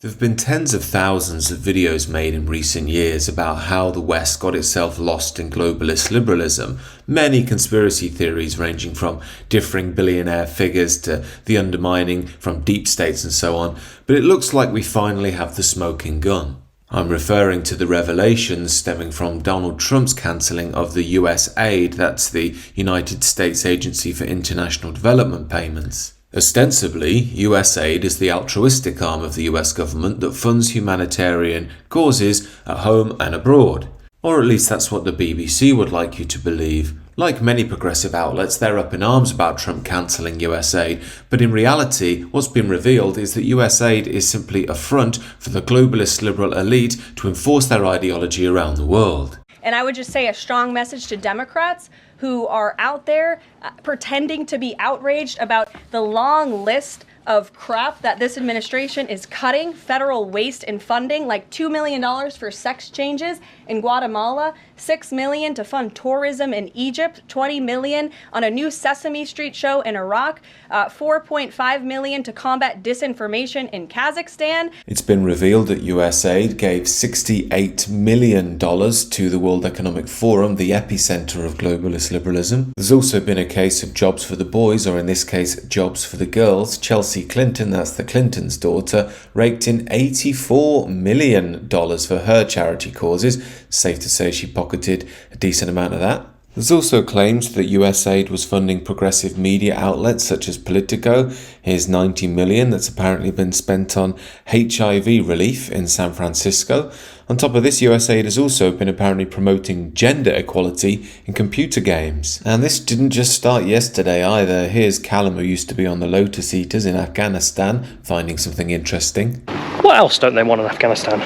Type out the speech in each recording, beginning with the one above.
There have been tens of thousands of videos made in recent years about how the West got itself lost in globalist liberalism, many conspiracy theories ranging from differing billionaire figures to the undermining from deep states and so on, but it looks like we finally have the smoking gun. I'm referring to the revelations stemming from Donald Trump's cancelling of the USAID, that's the United States Agency for International Development Payments. Ostensibly, USAID is the altruistic arm of the US government that funds humanitarian causes at home and abroad. Or at least that's what the BBC would like you to believe. Like many progressive outlets, they're up in arms about Trump cancelling USAID, but in reality, what's been revealed is that USAID is simply a front for the globalist liberal elite to enforce their ideology around the world. And I would just say a strong message to Democrats who are out there pretending to be outraged about the long list of crap that this administration is cutting, federal waste and funding, like $2 million for sex changes in Guatemala, $6 million to fund tourism in Egypt, $20 million on a new Sesame Street show in Iraq, $4.5 million to combat disinformation in Kazakhstan. It's been revealed that USAID gave $68 million to the World Economic Forum, the epicenter of globalist liberalism. There's also been a case of jobs for the boys, or in this case, jobs for the girls. Chelsea Clinton, that's the Clintons' daughter, raked in $84 million for her charity causes. Safe to say she pocketed a decent amount of that. There's also claims that USAID was funding progressive media outlets such as Politico. Here's $90 million that's apparently been spent on HIV relief in San Francisco. On top of this, USAID has also been apparently promoting gender equality in computer games. And this didn't just start yesterday either. Here's Callum, who used to be on the Lotus Eaters in Afghanistan, finding something interesting. What else don't they want in Afghanistan?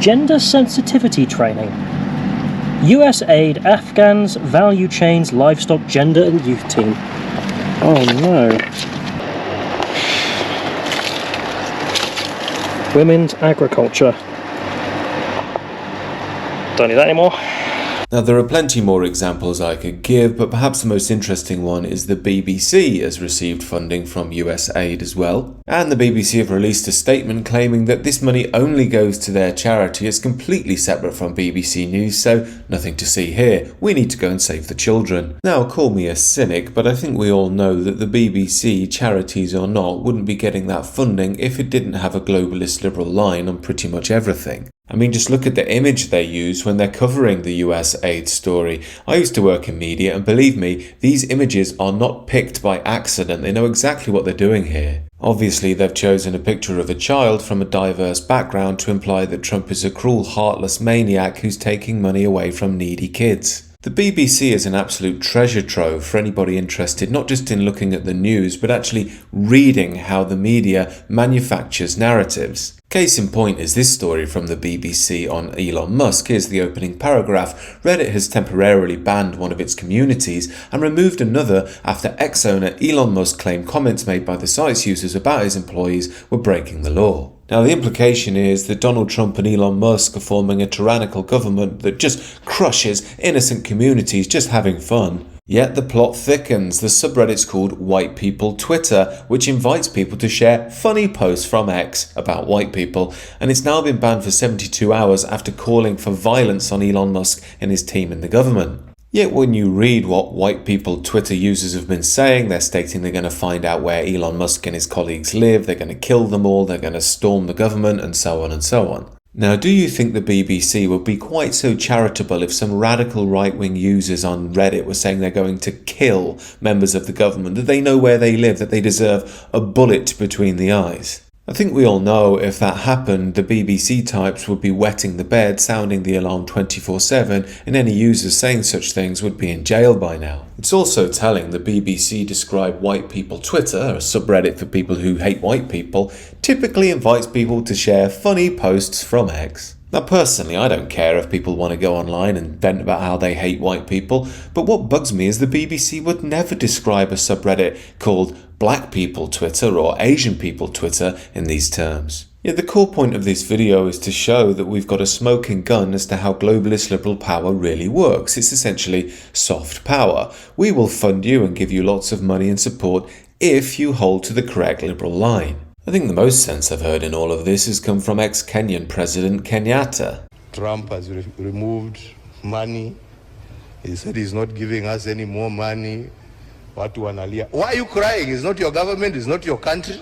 Gender sensitivity training. USAID Afghans Value Chains Livestock Gender and Youth Team. Oh no. Women's agriculture. Don't need that anymore. Now, there are plenty more examples I could give, but perhaps the most interesting one is the BBC has received funding from USAID as well. And the BBC have released a statement claiming that this money only goes to their charity. It's completely separate from BBC News, so nothing to see here. We need to go and save the children. Now, call me a cynic, but I think we all know that the BBC, charities or not, wouldn't be getting that funding if it didn't have a globalist liberal line on pretty much everything. I mean, just look at the image they use when they're covering the USAID story. I used to work in media, and believe me, these images are not picked by accident. They know exactly what they're doing here. Obviously, they've chosen a picture of a child from a diverse background to imply that Trump is a cruel, heartless maniac who's taking money away from needy kids. The BBC is an absolute treasure trove for anybody interested not just in looking at the news, but actually reading how the media manufactures narratives. Case in point is this story from the BBC on Elon Musk. Here's the opening paragraph. Reddit has temporarily banned one of its communities and removed another after ex-owner Elon Musk claimed comments made by the site's users about his employees were breaking the law. Now, the implication is that Donald Trump and Elon Musk are forming a tyrannical government that just crushes innocent communities just having fun. Yet the plot thickens. The subreddit's called White People Twitter, which invites people to share funny posts from X about white people, and it's now been banned for 72 hours after calling for violence on Elon Musk and his team in the government. Yet when you read what White People Twitter users have been saying, they're stating they're going to find out where Elon Musk and his colleagues live, they're going to kill them all, they're going to storm the government, and so on and so on. Now, do you think the BBC would be quite so charitable if some radical right-wing users on Reddit were saying they're going to kill members of the government, that they know where they live, that they deserve a bullet between the eyes? I think we all know if that happened, the BBC types would be wetting the bed, sounding the alarm 24/7, and any users saying such things would be in jail by now. It's also telling the BBC describe White People Twitter, a subreddit for people who hate white people, typically invites people to share funny posts from X. Now, personally, I don't care if people want to go online and vent about how they hate white people, but what bugs me is the BBC would never describe a subreddit called Black People Twitter or Asian People Twitter in these terms. Yet the core point of this video is to show that we've got a smoking gun as to how globalist liberal power really works. It's essentially soft power. We will fund you and give you lots of money and support if you hold to the correct liberal line. I think the most sense I've heard in all of this has come from ex-Kenyan President Kenyatta. Trump has removed money. He said he's not giving us any more money. Watu wanalia. Why are you crying? It's not your government, it's not your country.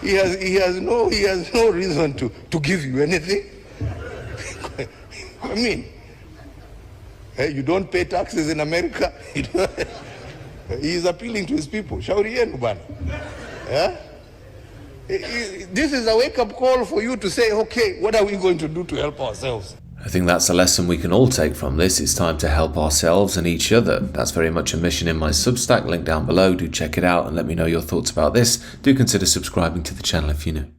He has no reason to give you anything. I mean, you don't pay taxes in America. He is appealing to his people. Shauri yenu bana. Yeah? This is a wake-up call for you to say, okay, what are we going to do to help ourselves? I think that's a lesson we can all take from this. It's time to help ourselves and each other. That's very much a mission in my Substack, link down below. Do check it out and let me know your thoughts about this. Do consider subscribing to the channel if you're new.